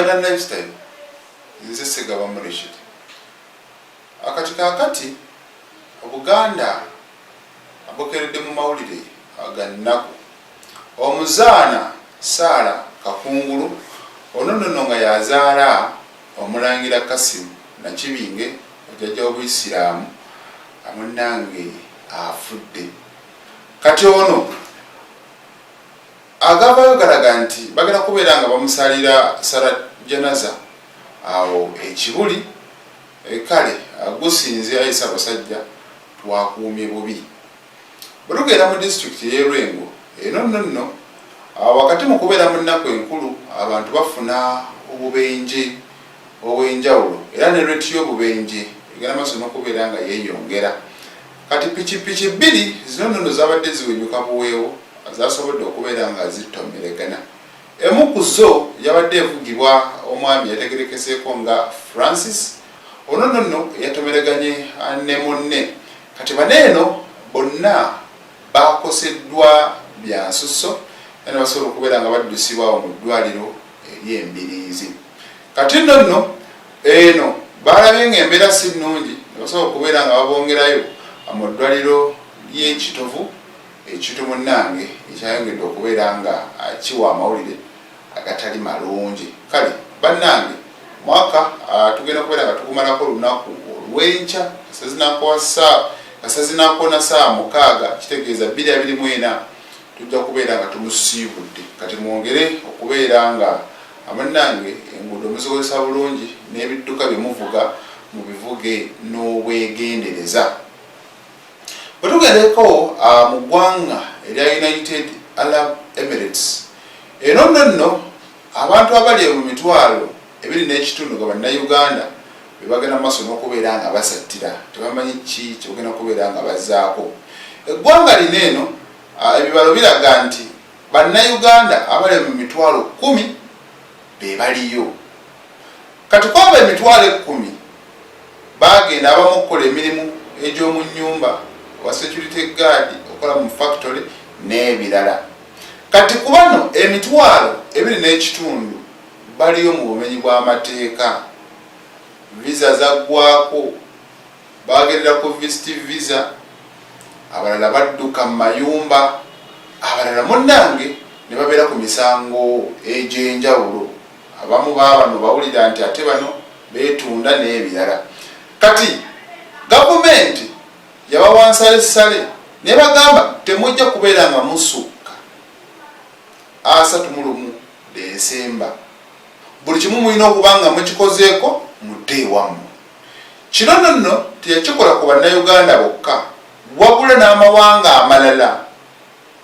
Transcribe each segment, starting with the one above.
Ugandan lifestyle nze Segaba Rashid. Akati kakati Buganda abokeredde mu mawulire agannaku omuzaana Sara Kakungulu ono nga yazaala omulangira Kasim Nakibinge ojjajja w'Obuyisiraamu amunnange afudde. Kati ono agavayo galaga nti bagenda kubeera nga bamusalira sala janaza awo ekibuli kale gusinze ayisa abasajja twakuumye bubi. Bwe tugenda mu disitulikiti y'Erwengo eno wakati mu kubeera mu nnaku enkulu abantu bafuna obubenje obw'enjawulo era ne reti y'obubenje egenda maaso n'okubeera nga yeeyongera. Kati pikipiki bbiri zino zabadde ziwenyuka buweewo zasobodde okubeera nga zittomeregana. Emu ku zo yabadde evugibwa omwami yategerekeseeko nga Francis ono yatomereganye ne munne. Kati baneeno bonna bakoseddwa bya nsusso era basobola okubeera nga baddusibwawo mu ddwaliro ery'Embiriizi. Kati eno balabye ng'embeera si nnungi ne basobola okubeera nga babongerayo mu ddwaliro ly'Ekitovu ekitumunange ekyayongedde okubeera nga kiwa amawulire agatali malungi. Kale bannange mwaka tugenda kubeera nga tugumalako olunaku olw'enkya kasazinaakona saa 6 kitegeeza 2024 tujja kubeera nga tumusiibudde. Kati mwongere okubeera nga abannange enguudo muzikozesa bulungi n'ebidduka bye muvuga mu bivuge n'obwegendereza. Bwe tugendeko mu ggwanga erya United Arab Emirates eno abantu abali mu mitwalo 2.5 nga bannayuganda be bagenda maaso n'okubeera nga basattira tebamanyi ki kye bagenda kubeera nga bazzaako. Eggwanga lino eno ebibalo biraga nti bannayuganda abali mu mitwalo 10 be baliyo. Kati kwaba emitwalo 10 bagenda abamu okukola emirimu egy'omu nnyumba wa security guard okola mu factory n'ebirala. Kati ku bano emitwalo 2.5 baliyo mu bumenyi bw'amateeka. Visa zaggwako bagendera ku visit visa, abalala badduka mu mayumba, abalala munnange ne babeera ku misango egy'enjawulo. Abamu baabano bawulira nti ate bano beetunda n'ebirala. Kati gavumenti yabawansalesale ne bagamba temujja kubeera nga musukka 31 Desemba. Buli kimu mulina okuba nga mukikozeeko mudde ewammwe. Kino teyakikola ku bannayuganda bokka wabula n'amawanga amalala.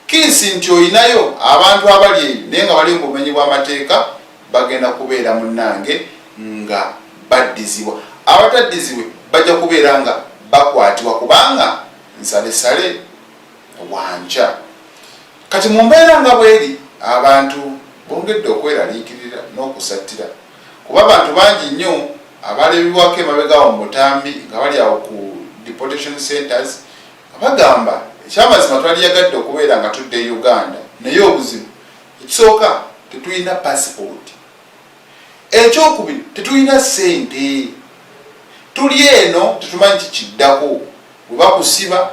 Kiisi nti oyinayo abantu abali eyo naye nga bali mu bumenyi bw'amateeka bagenda kubeera munnange nga baddizibwa. Abataddizibwe bajja kubeera nga bakwatibwa kubanga nsalesale wanca. Kati mu mbeera nga bweri abantu bongedde okweraliikirira n'okusattira kuba abantu bangi nnyo abalebibwako emabegaawo mu butambi nga bali awo ku deportation centers bagamba ekyamazima twaliyagadde okubeera nga tudde Uganda naye obuzibu ekisooka tetulina passport, ekyokubiri tetulina ssente, tuli eno tetumanyi kikiddako. Bwe bakusiba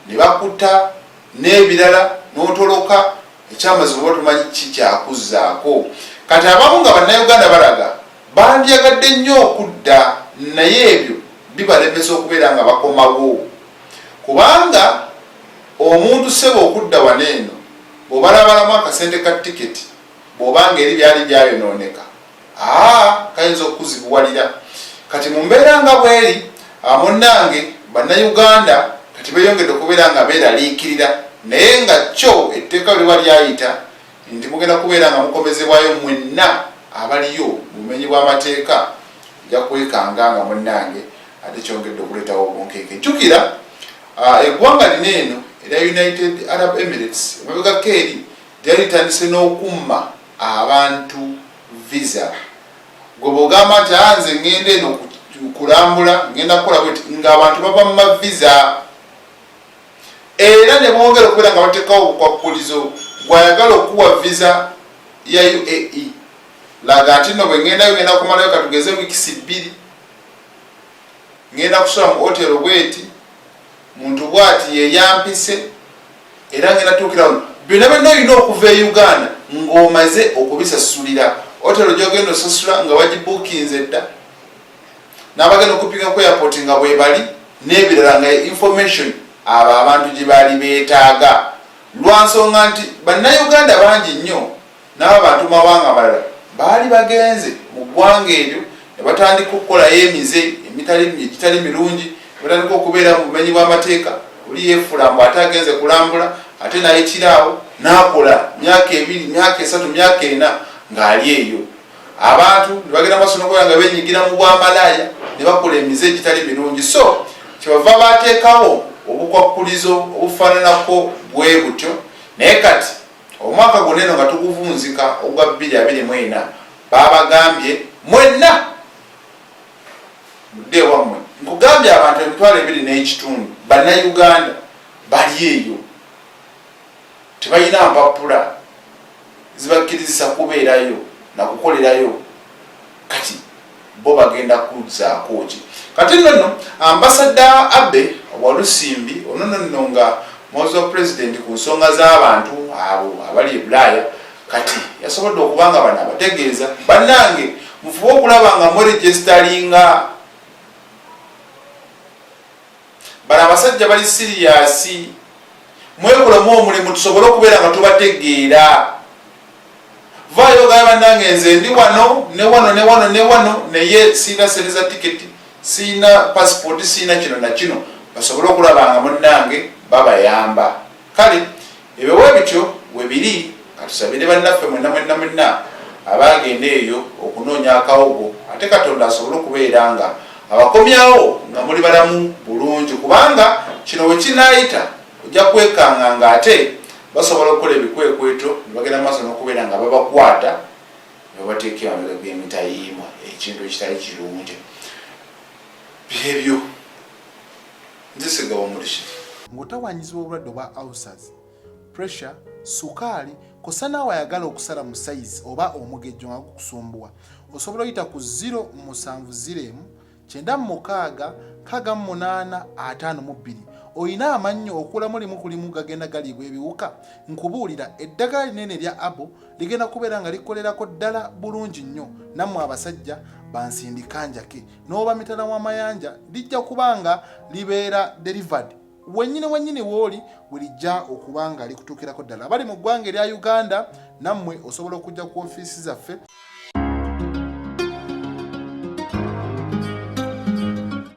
ne bakutta n'ebirala n'otoloka ekyamazima oba tumanyi kikyakuzzaako. Kati abamu nga bannayuganda balaga bandyagadde nnyo okudda naye ebyo bibalemesa okubeera nga bakomawo kubanga omuntu seba okudda waneeno bw'obalabalamu akasente ka tiketi bw'obanga eri byali byayonooneka kayinza okuzibuwalira. Kati mu mbeera nga bweri munnange bannayuganda kati beeyongedde okubeera nga beeraliikirira naye nga kyo etteeka liba lyayita nti mugenda kubeera nga mukomezebwayo mwenna abaliyo mu bumenyi bw'amateeka nja kwekanga nga munnange ate kyongedde okuleetawo obunkenke. Jjukira eggwanga lino eno erya United Arab Emirates emabegako eri lyali litandise n'okumma abantu visa. Gwe bw'ogamba nti nze ngenda eno kulambula ngenda kukola bweti ng'abantu bava mu mavisa era ne bongera okubeera nga bateekawo obukwakkulizo gwayagala okuwa visa ya UAE laga ati no bwe ngenda kumalayo katugeze weeks 2 ngenda kusula mu hotel bweti muntu bwati yeyampise era ngenda tukira byonna byonna olina okuva e Uganda ng'omaze okubisasulira hotel gy'ogenda osasula nga wagibukinze dda n'abagenda okupinga ku airport nga bwe bali n'ebirala nga information abo abantu gye baali beetaaga lwansonga nti bannayuganda bangi nnyo n'abantu mawanga amalala baali bagenze mu ggwanga eryo ne batandika okukolayo emize egitali mirungi ne batandika okubeera mu bumenyi bw'amateeka oli yeefula mbu ate agenze kulambula ate nayitiraawo n'akola myaka 2 myaka 3 myaka 4 ng'ali eyo abantu ne bagenda maaso n'okubeera nga benyigira mu bwamalaaya ne bakola emize egitali mirungi so kyebava bateekawo obukwakulizo obufaananako bwe butyo naye kati omwaka gwonna eno nga tuguvunzika ogwa 2024 babagambye mwenna mudde wammwe nkugambye abantu 2.5 bannayuganda bali eyo tebalina mpapula zibakkirizisa kubeerayo nakukolerayo kati bo bagenda kuzaako ki kati nno ambasada Abe Walusimbi ono nga mwozo president ku nsonga z'abantu abo abali e Bulaaya kati yasobodde okubanga bano abategeeza bannange mufube okulaba nga muregisteringa bano abasajja bali serious mwekolamu omulimu tusobole okubeera nga tubategeera vaayo gaya bannange nze ndi wano ne wano naye siina sereza tiketi siina passport siina kino na kino basobole okulaba nga munnange babayamba kale ebewe bityo webiri katusabire bannaffe mwenna abagenda eyo okunoonya akawogo ate Katonda asobole okubeera nga abakomyawo nga muli balamu bulungi kubanga kino we kinaayita ojja kwekanga nga ate basobola okukola ebikwekweto ne bagenda maaso n'okubeera nga babakwata ne babateeka emabega g'emitayimbwa ekintu ekitali kirungi byebyo nzisiga Wamurishi ng'otawanyizibwa obulwadde obwa ulcers, pressure, sukaali kosa naawe ayagala okusala mu sayizi oba omugejjo nga gukusumbuwa osobola oyita ku 070 906 688 52 oyina amannyo okulamu limu ku limu gagenda galiibwa ebiwuka nkubuulira eddagala linene lya Abo ligenda kubeera nga likolerako ddala bulungi nnyo nammwe abasajja bansindika njake n'oba mitala w'amayanja lijja kubanga libeera delivered wennyini wooli welijja okubanga likutuukirako ddala abali mu ggwanga erya Uganda nammwe osobola okujja ku ofiisi zaffe